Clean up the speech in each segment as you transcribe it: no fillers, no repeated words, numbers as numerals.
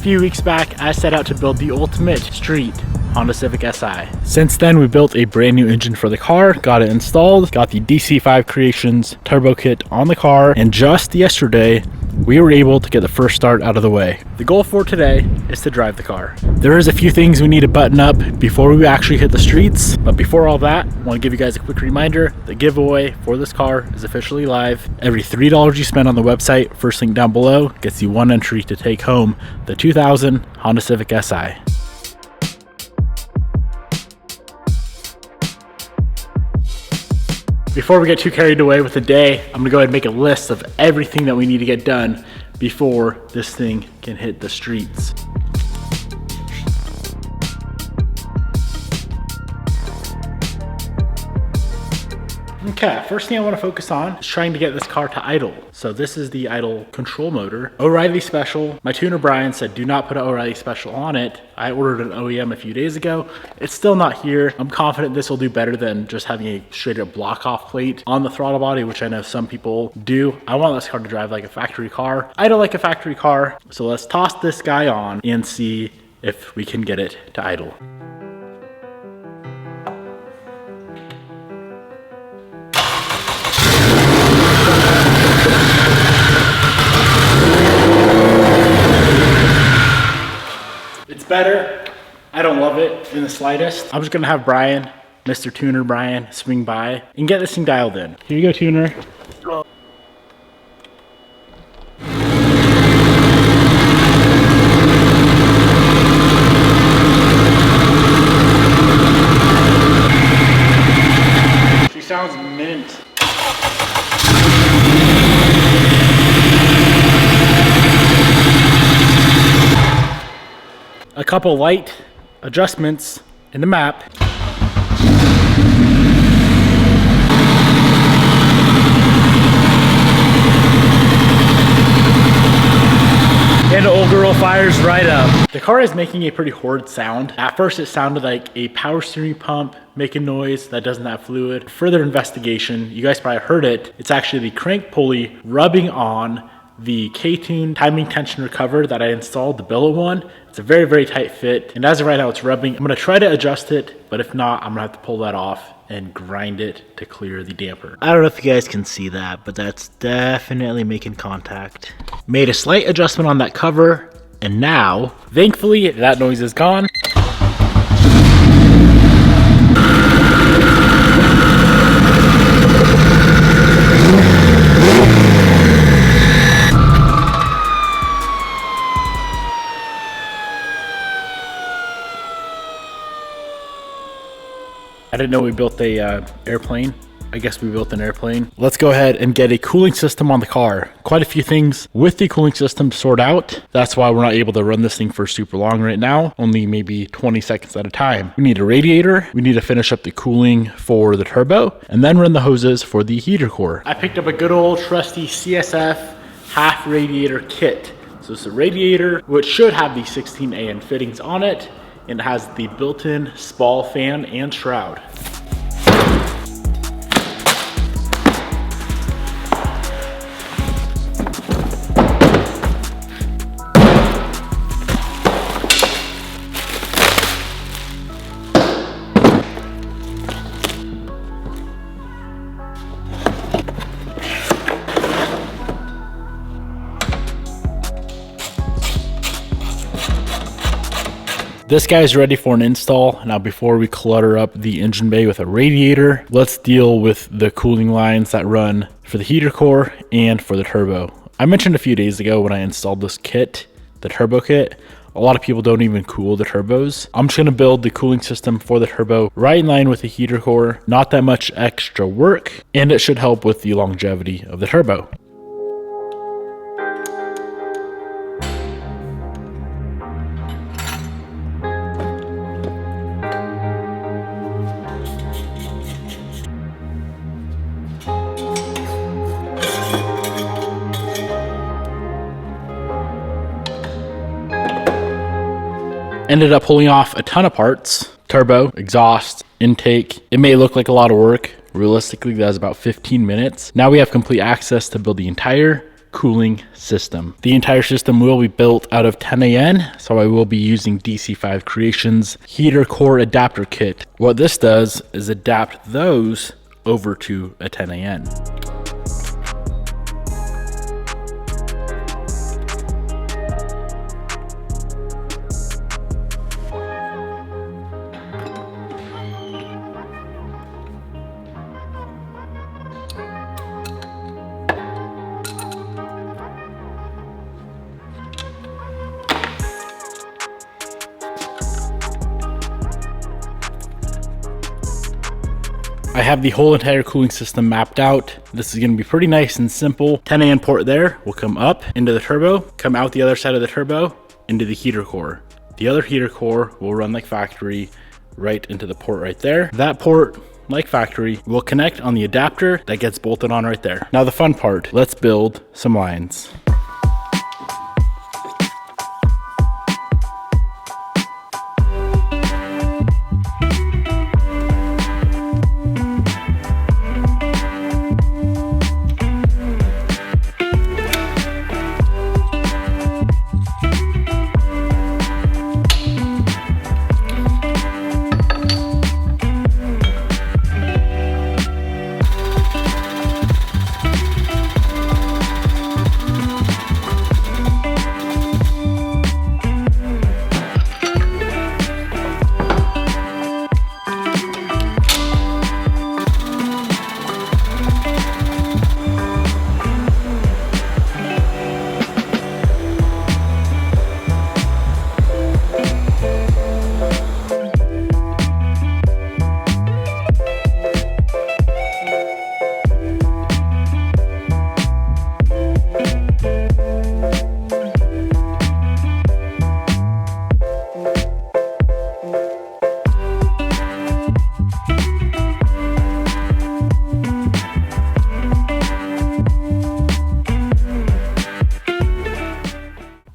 few weeks back, I set out to build the ultimate street Honda Civic Si. Since then, we built a brand new engine for the car, got it installed, got the DC5 Creations turbo kit on the car, and just yesterday, we were able to get the first start out of the way. The goal for today is to drive the car. There is a few things we need to button up before we actually hit the streets, but before all that, I want to give you guys a quick reminder. The giveaway for this car is officially live. Every $3 you spend on the website, first link down below, gets you one entry to take home the 2000 Honda Civic Si. Before we get too carried away with the day, I'm gonna go ahead and make a list of everything that we need to get done before this thing can hit the streets. Okay, first thing I want to focus on is trying to get this car to idle. So this is the idle control motor. O'Reilly Special. My tuner Brian said do not put an O'Reilly Special on it. I ordered an OEM a few days ago. It's still not here. I'm confident this will do better than just having a straight up block off plate on the throttle body, which I know some people do. I want this car to drive like a factory car. Idle like a factory car. So let's toss this guy on and see if we can get it to idle. Better. I don't love it in the slightest. I'm just gonna have Brian, Mr. Tuner Brian, swing by and get this thing dialed in. Here you go, tuner. She sounds mint. A couple light adjustments in the map. And the old girl fires right up. The car is making a pretty horrid sound. At first it sounded like a power steering pump making noise that doesn't have fluid. Further investigation, you guys probably heard it. It's actually the crank pulley rubbing on the K-Tune timing tension recover that I installed, the billet one. It's a very, very tight fit. And as of right now, it's rubbing. I'm gonna try to adjust it, but if not, I'm gonna have to pull that off and grind it to clear the damper. I don't know if you guys can see that, but that's definitely making contact. Made a slight adjustment on that cover, and now, thankfully, that noise is gone. I didn't know we built a airplane. I guess we built an airplane. Let's go ahead and get a cooling system on the car. Quite a few things with the cooling system to sort out. That's why we're not able to run this thing for super long right now, only maybe 20 seconds at a time. We need a radiator. We need to finish up the cooling for the turbo and then run the hoses for the heater core. I picked up a good old trusty CSF half radiator kit. So it's a radiator, which should have the 16AN fittings on it. And it has the built-in spall fan and shroud. This guy's ready for an install. Now before we clutter up the engine bay with a radiator, let's deal with the cooling lines that run for the heater core and for the turbo. I mentioned a few days ago when I installed this kit, the turbo kit, a lot of people don't even cool the turbos. I'm just gonna build the cooling system for the turbo right in line with the heater core. Not that much extra work, and it should help with the longevity of the turbo. Ended up pulling off a ton of parts. Turbo, exhaust, intake. It may look like a lot of work. Realistically, that was about 15 minutes. Now we have complete access to build the entire cooling system. The entire system will be built out of 10AN, so I will be using DC5 Creations heater core adapter kit. What this does is adapt those over to a 10AN. I have the whole entire cooling system mapped out. This is going to be pretty nice and simple. 10AN port there will come up into the turbo, come out the other side of the turbo into the heater core. The other heater core will run like factory right into the port right there. That port, like factory, will connect on the adapter that gets bolted on right there. Now the fun part, let's build some lines.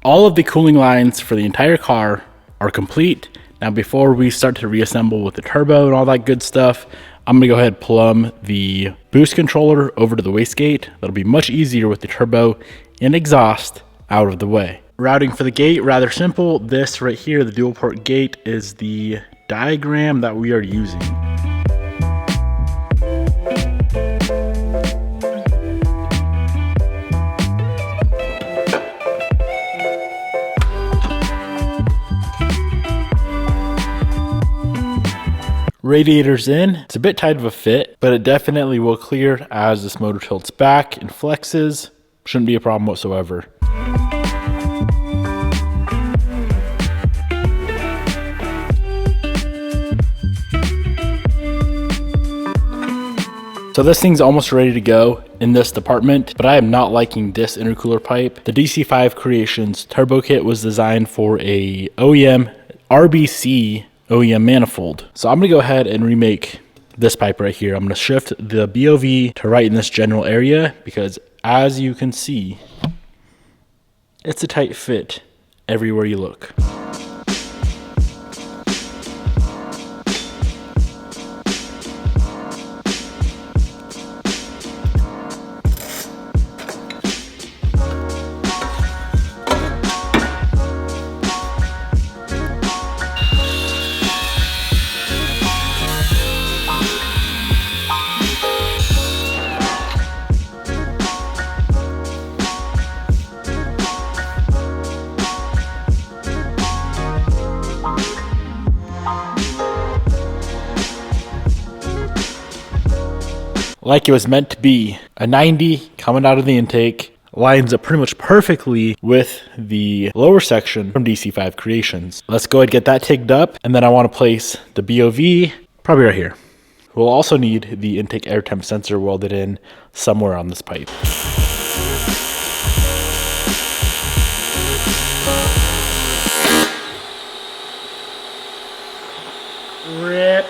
All of the cooling lines for the entire car are complete. Now before we start to reassemble with the turbo and all that good stuff, I'm gonna go ahead and plumb the boost controller over to the wastegate. That'll be much easier with the turbo and exhaust out of the way. Routing for the gate, rather simple. This right here, the dual port gate, is the diagram that we are using. Radiator's in. It's a bit tight of a fit, but it definitely will clear as this motor tilts back and flexes. Shouldn't be a problem whatsoever. So this thing's almost ready to go in this department, but I am not liking this intercooler pipe. The DC5 Creations turbo kit was designed for a OEM RBC OEM manifold. So I'm gonna go ahead and remake this pipe right here. I'm gonna shift the BOV to right in this general area because as you can see, it's a tight fit everywhere you look. Like it was meant to be. A 90 coming out of the intake lines up pretty much perfectly with the lower section from DC5 Creations. Let's go ahead and get that tigged up, and then I want to place the BOV probably right here. We'll also need the intake air temp sensor welded in somewhere on this pipe. Rip.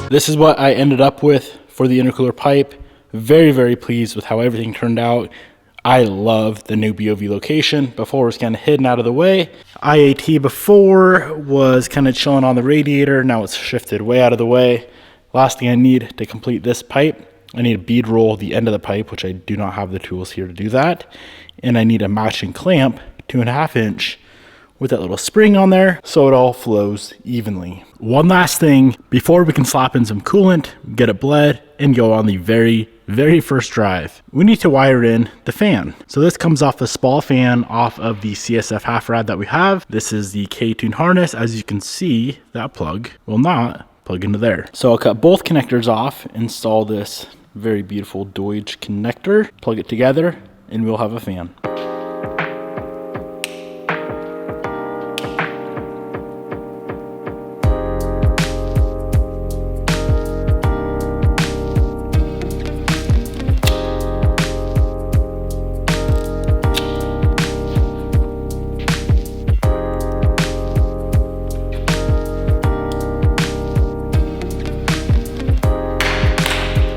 This is what I ended up with for the intercooler pipe. Very, very pleased with how everything turned out. I love the new BOV location. Before it was kind of hidden out of the way. IAT before was kind of chilling on the radiator. Now it's shifted way out of the way. Last thing I need to complete this pipe, I need to bead roll the end of the pipe, which I do not have the tools here to do that. And I need a matching clamp, 2.5 inch, with that little spring on there so it all flows evenly. One last thing before we can slap in some coolant, get it bled, and go on the very first drive. We need to wire in the fan. So this comes off the SPAL fan off of the CSF half rad that we have. This is the K-tune harness. As you can see, that plug will not plug into there. So I'll cut both connectors off, install this very beautiful Deutsch connector, plug it together, and we'll have a fan.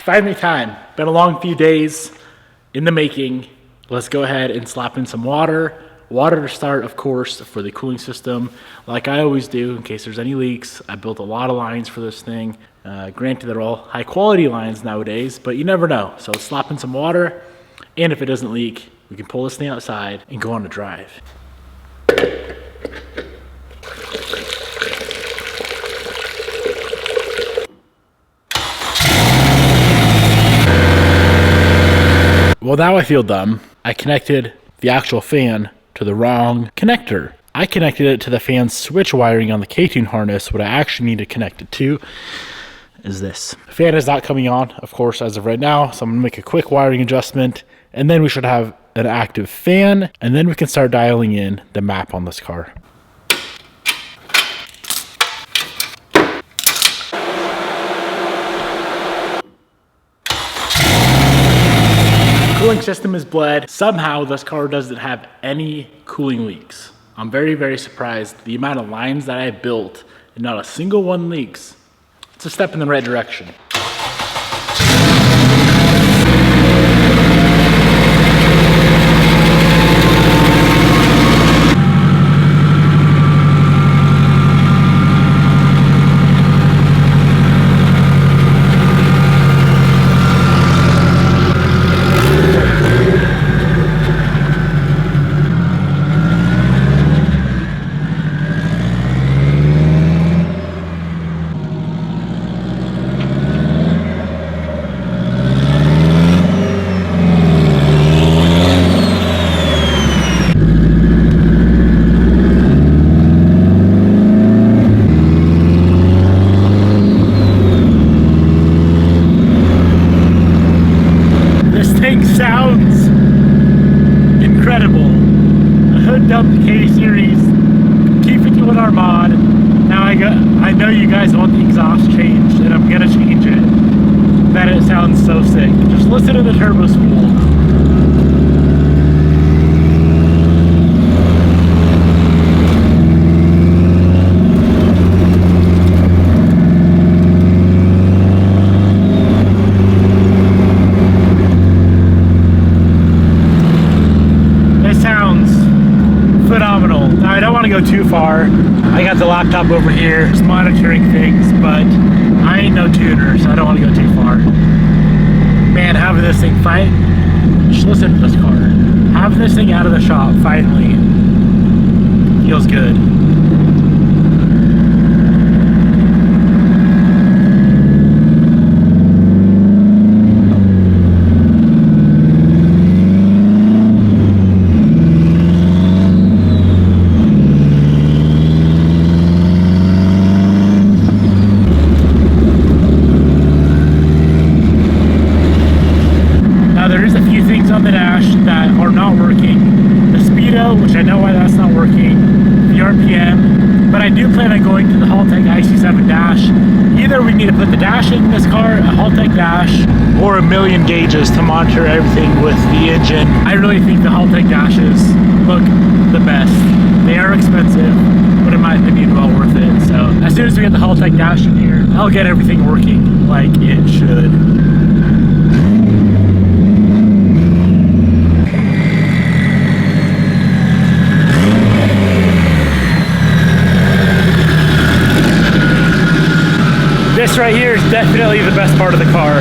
Finally time. Been a long few days in the making. Let's go ahead and slap in some water. Water to start, of course, for the cooling system. Like I always do, in case there's any leaks. I built a lot of lines for this thing. Granted, they're all high quality lines nowadays, but you never know. So let's slap in some water. And if it doesn't leak, we can pull this thing outside and go on a drive. Well, now I feel dumb. I connected the actual fan to the wrong connector. I connected it to the fan switch wiring on the K-tune harness. What I actually need to connect it to is this. The fan is not coming on, of course, as of right now. So I'm gonna make a quick wiring adjustment, and then we should have an active fan, and then we can start dialing in the map on this car. Cooling system is bled. Somehow this car doesn't have any cooling leaks. I'm very surprised. The amount of lines that I built and not a single one leaks. It's a step in the right direction. Sounds incredible. A hood dumped K series, T51 Armad. Now I know you guys want the exhaust changed, and I'm gonna change it. That it sounds so sick. Just listen to the turbo spool. Phenomenal. Now I don't want to go too far. I got the laptop over here just monitoring things, but I ain't no tuner, so I don't want to go too far. Man, having this thing just listen to this car. Having this thing out of the shop finally feels good. On the dash that are not working. The speedo, which I know why that's not working, the RPM, but I do plan on going to the Haltech IC7 dash. Either we need to put the dash in this car, a Haltech dash, or a million gauges to monitor everything with the engine. I really think the Haltech dashes look the best. They are expensive, but in my opinion, well worth it. So as soon as we get the Haltech dash in here, I'll get everything working like it should. This right here is definitely the best part of the car.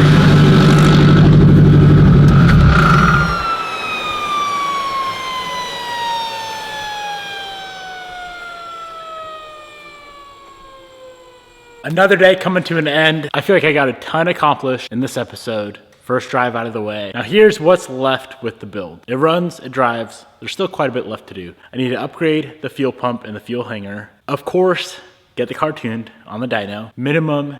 Another day coming to an end. I feel like I got a ton accomplished in this episode. First drive out of the way. Now here's what's left with the build. It runs, it drives. There's still quite a bit left to do. I need to upgrade the fuel pump and the fuel hanger. Of course, get the car tuned on the dyno. Minimum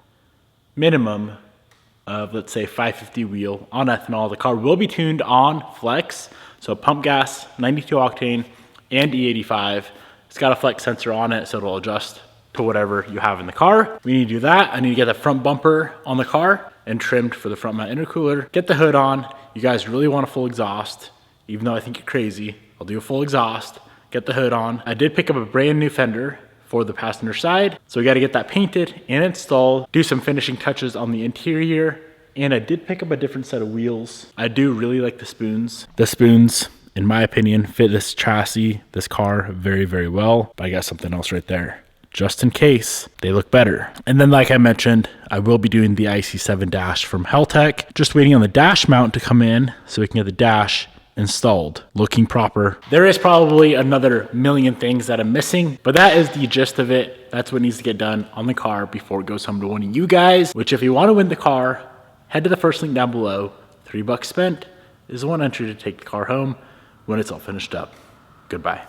of, let's say, 550 wheel on ethanol. The car will be tuned on flex. So pump gas, 92 octane, and E85. It's got a flex sensor on it, so it'll adjust to whatever you have in the car. We need to do that. I need to get the front bumper on the car and trimmed for the front mount intercooler. Get the hood on. You guys really want a full exhaust, even though I think you're crazy. I'll do a full exhaust. Get the hood on. I did pick up a brand new fender for the passenger side, so we got to get that painted and installed. Do some finishing touches on the interior, and I did pick up a different set of wheels. I do really like the spoons. The spoons, in my opinion, fit this chassis, this car very, very well. But I got something else right there, just in case they look better. And then, like I mentioned, I will be doing the IC7 dash from Haltech. Just waiting on the dash mount to come in so we can get the dash installed, looking proper. There is probably another million things that I'm missing, but that is the gist of it. That's what needs to get done on the car before it goes home to one of you guys, which if you want to win the car, head to the first link down below. $3 spent is one entry to take the car home when it's all finished up. Goodbye.